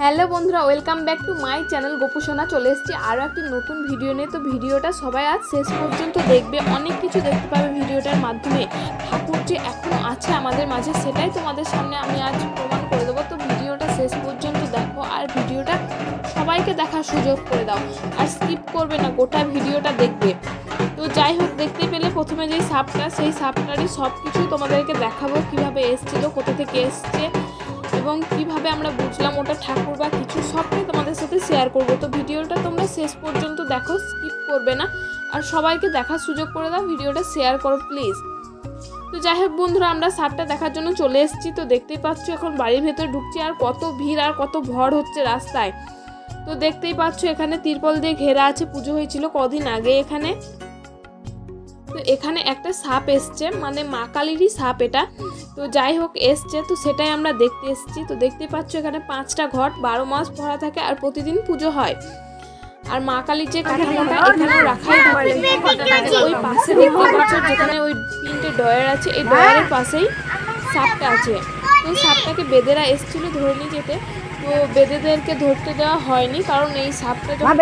Hello বন্ধুরা, welcome back to my channel Gopusona. চলে এসেছি আরও একটি নতুন ভিডিও নিয়ে। তো ভিডিওটা সবাই আজ শেষ পর্যন্ত দেখবে, অনেক কিছু দেখতে পাবে ভিডিওটার মাধ্যমে। ঠাকুর যে এখনও আছে আমাদের মাঝে, সেটাই তোমাদের সামনে আমি আজ প্রমাণ করে দেবো। তো ভিডিওটা শেষ পর্যন্ত দেখো আর ভিডিওটা সবাইকে দেখার সুযোগ করে দাও, আর স্কিপ করবে না, গোটা ভিডিওটা দেখবে। তো যাই হোক, দেখতে পেলে প্রথমে যেই সাপটা, সেই সাপটারই সব কিছু তোমাদেরকে দেখাবো, কীভাবে এসেছিলো, কোথা থেকে এসছে এবং কিভাবে আমরা বুঝলাম ওটা ঠাকুর বা কিছু, সবটাই তোমাদের সাথে শেয়ার করব। তো ভিডিওটা তোমরা শেষ পর্যন্ত দেখো, স্কিপ করবে না, আর সবাইকে দেখার সুযোগ করে দাও, ভিডিওটা শেয়ার করো প্লিজ। তো যাই হোক বন্ধুরা, আমরা সাপটা দেখার জন্য চলে এসেছি। তো দেখতেই পাচ্ছ এখন বাড়ির ভেতরে ঢুকছি, আর কত ভিড় আর কত ভর হচ্ছে রাস্তায়। তো দেখতেই পাচ্ছ এখানে তিরপল দিয়ে ঘেরা আছে, পুজো হয়েছিল কদিন আগে এখানে। তো এখানে একটা সাপ এসছে, মানে মা কালীরই সাপ এটা। তো যাই হোক এসছে, তো সেটাই আমরা দেখতে এসেছি। তো দেখতে পাচ্ছ এখানে 5টা ঘট 12 মাস ভরা থাকে, আর প্রতিদিন পুজো হয়। আর মা কালীর যে কাঠামোটা এখানে রাখাই থাকে, ওই পাশে দেখতে পাচ্ছ যেখানে ওই 3টে ডয়ার আছে, এই ডয়ারের পাশেই সাপটা আছে। তো সাপটাকে বেদেরা এসেছিল ধরে নিয়ে যেতে, তো বেদেদেরকে ধরতে দেওয়া হয়নি, কারণ এই সাপটা যখন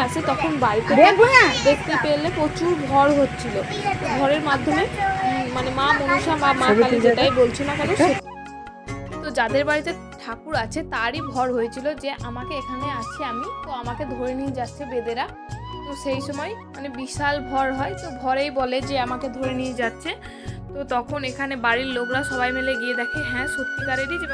আসে তখন বাড়িতে দেখতে পেলে প্রচুর ভর হচ্ছিল। ভরের মাধ্যমে মানে মা মনসা বা মা কালী যেটাই বলছো না কেন, তো যাদের বাড়িতে ঠাকুর আছে তারই ভর হয়েছিল যে আমাকে এখানে আছি আমি, তো আমাকে ধরে নিয়ে যাচ্ছে বেদেরা। তো সেই সময় মানে বিশাল ভর হয়, তো ভরেই বলে যে আমাকে ধরে নিয়ে যাচ্ছে। তো তখন এখানে বাড়ির লোকরা সবাই মিলে গিয়ে দেখে হ্যাঁ সত্যিকারেরই যে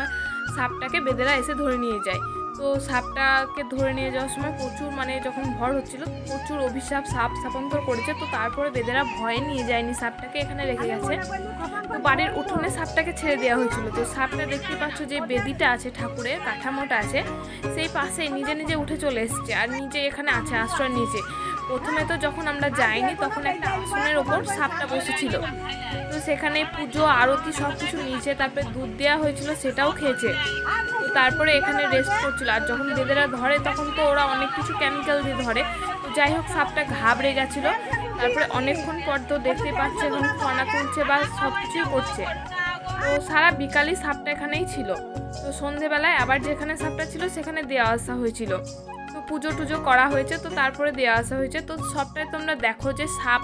সাপটাকে বেদেরা এসে ধরে নিয়ে যায়। তো সাপটাকে ধরে নিয়ে যাওয়ার সময় প্রচুর মানে যখন ভর হচ্ছিল প্রচুর অভিশাপ সাপ সাপান্তর করেছে। তো তারপরে বেদেরা ভয়ে নিয়ে যায়নি সাপটাকে, এখানে রেখে গেছে। তো বাড়ির উঠোনে সাপটাকে ছেড়ে দেওয়া হয়েছিল। তো সাপটা দেখতে পাচ্ছ যে বেদিটা আছে, ঠাকুরের কাঠামোটা আছে, সেই পাশে নিজে নিজে উঠে চলে এসছে, আর নিজে এখানে আছে আশ্রয় নিচে। প্রথমে তো যখন আমরা যাইনি তখন একটা আসনের ওপর সাপটা বসেছিল, তো সেখানে পুজো আরতি সব কিছু নিচে, তারপরে দুধ দেওয়া হয়েছিল সেটাও খেয়েছে। তো তারপরে এখানে রেস্ট করছিল। আর যখন বেদেরা ধরে তখন তো ওরা অনেক কিছু কেমিক্যাল দিয়ে ধরে। তো যাই হোক সাপটা ঘাবড়ে গেছিলো। তারপরে অনেকক্ষণ পর তো দেখতে পাচ্ছে এখন ফনা তুলছে বা সব কিছুই করছে। তো সারা বিকালই সাপটা এখানেই ছিল। তো সন্ধেবেলায় আবার যেখানে সাপটা ছিল সেখানে দেওয়া আসা হয়েছিল, তো পুজো টুজো করা হয়েছে, তো তারপরে দেওয়া আসা হয়েছে। তো সবটাই তোমরা দেখো যে সাপ,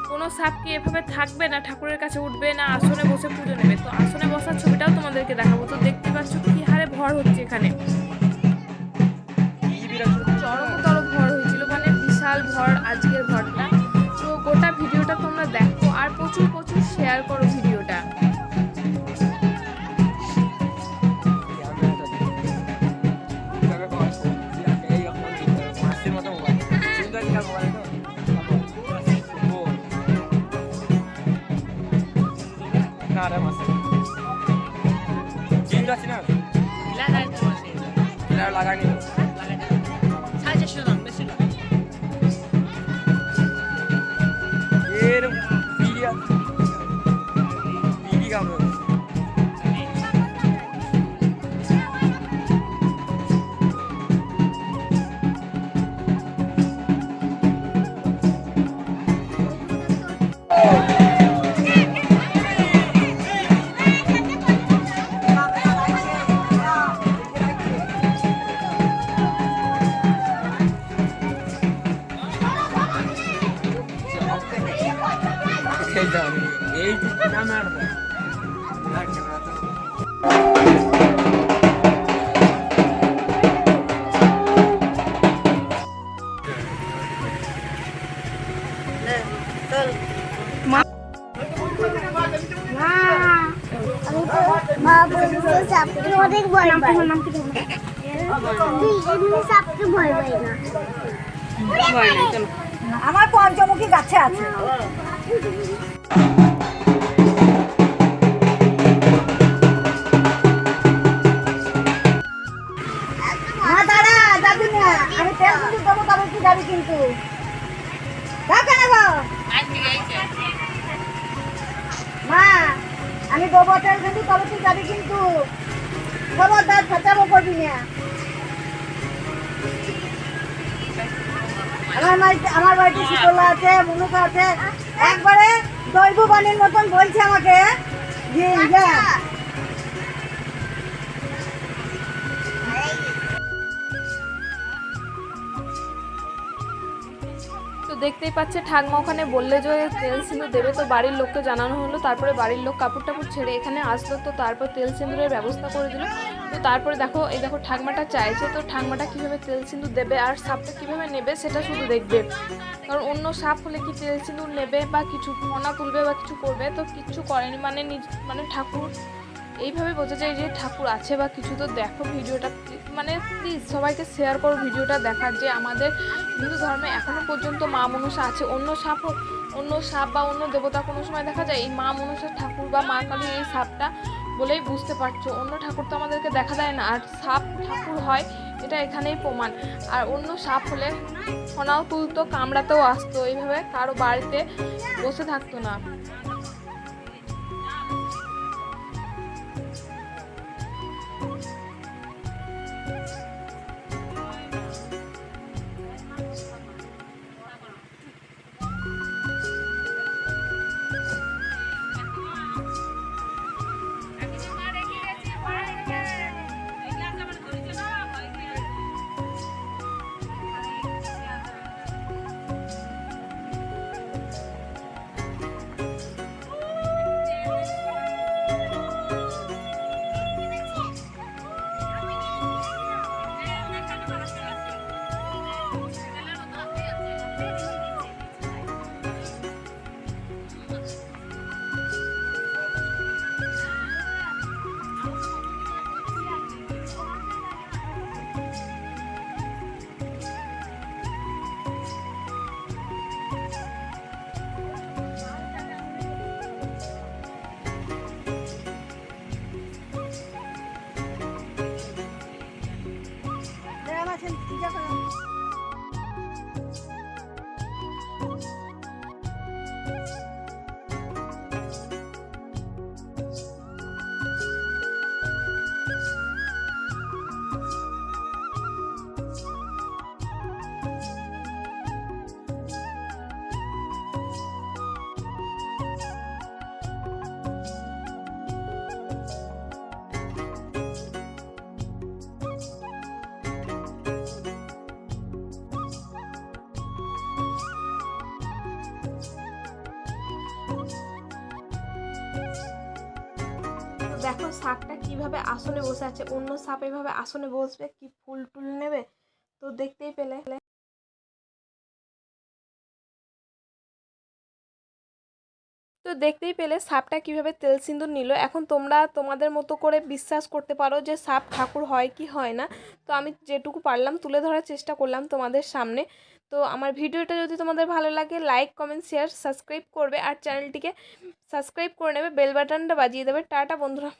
কোনো সাপ কি এভাবে থাকবে না ঠাকুরের কাছে উঠবে না আসনে বসে পুজো নেবে। তো আসনে বসার ছবিটাও তোমাদেরকে দেখাবো। তো দেখতে পাচ্ছ কি হারে ভর হচ্ছে এখানে, চরমতর ভর হয়েছিল, মানে বিশাল ভর আজকের ভরটা। তো গোটা ভিডিওটা তোমরা দেখো আর প্রচুর প্রচুর শেয়ার করো ভিডিওটা। আমার পঞ্চমুখী গাছে আছে। আমি তেল কিন্তু দেবো, তবে কি যাবি কিন্তু মা, আমি দেবো তেল কিন্তু তবে তুই যাবি কিন্তু, খবরদার ফেচাবো করবি না। আমার বাড়িতে শীতলা আছে, মনুকা আছে, একবারে দৈববাণীর মতন বলছে আমাকে যে দেখতেই পাচ্ছে ঠাকমা ওখানে বললে যে তেল সিঁদুর দেবে, তো বাড়ির লোককে জানানো হলো। তারপরে বাড়ির লোক কাপড় টাপড় ছেড়ে এখানে আসলো, তো তারপর তেল সিঁদুরের ব্যবস্থা করে দিল। তো তারপরে এই দেখো ঠাকমাটা চাইছে, তো ঠাকমাটা কীভাবে তেল সিঁদুর দেবে আর সাপটা কীভাবে নেবে সেটা শুধু দেখবে। কারণ অন্য সাপ হলে কি তেল সিঁদুর নেবে বা কিছু ফোনা তুলবে বা কিছু করবে, তো কিচ্ছু করেনি। মানে ঠাকুর এইভাবে বোঝা যায় যে ঠাকুর আছে বা কিছু। তো দেখো ভিডিওটা, মানে প্লিজ সবাইকে শেয়ার করো ভিডিওটা দেখার, যে আমাদের হিন্দু ধর্মে এখনও পর্যন্ত মা মনসা আছে। অন্য সাপ বা অন্য দেবতা কোনো সময় দেখা যায়, এই মা মনসা ঠাকুর বা মা কালীর এই সাপটা বলেই বুঝতে পারছো। অন্য ঠাকুর তো আমাদেরকে দেখা দেয় না, আর সাপ ঠাকুর হয় এটা এখানেই প্রমাণ। আর অন্য সাপ হলে ফোনাও তুলতো, কামড়াতেও আসতো, এইভাবে কারো বাড়িতে বসে থাকতো না। দেখো সাপটা কিভাবে আসনে বসে আছে, অন্য সাপ এভাবে আসনে বসবে কি ফুল টুল নেবে? তো দেখতেই পেলে সাপটা কিভাবে তেল সিঁদুর নিল। এখন তোমরা তোমাদের মতো করে বিশ্বাস করতে পারো যে সাপ ঠাকুর হয় কি হয় না। তো আমি যেটুকু পারলাম তুলে ধরার চেষ্টা করলাম তোমাদের সামনে। তো আমার ভিডিওটা যদি তোমাদের ভালো লাগে, লাইক কমেন্ট শেয়ার সাবস্ক্রাইব করবে, আর চ্যানেলটিকে সাবস্ক্রাইব করে নেবে, বেল বাটনটা বাজিয়ে দেবে। টাটা বন্ধুরা।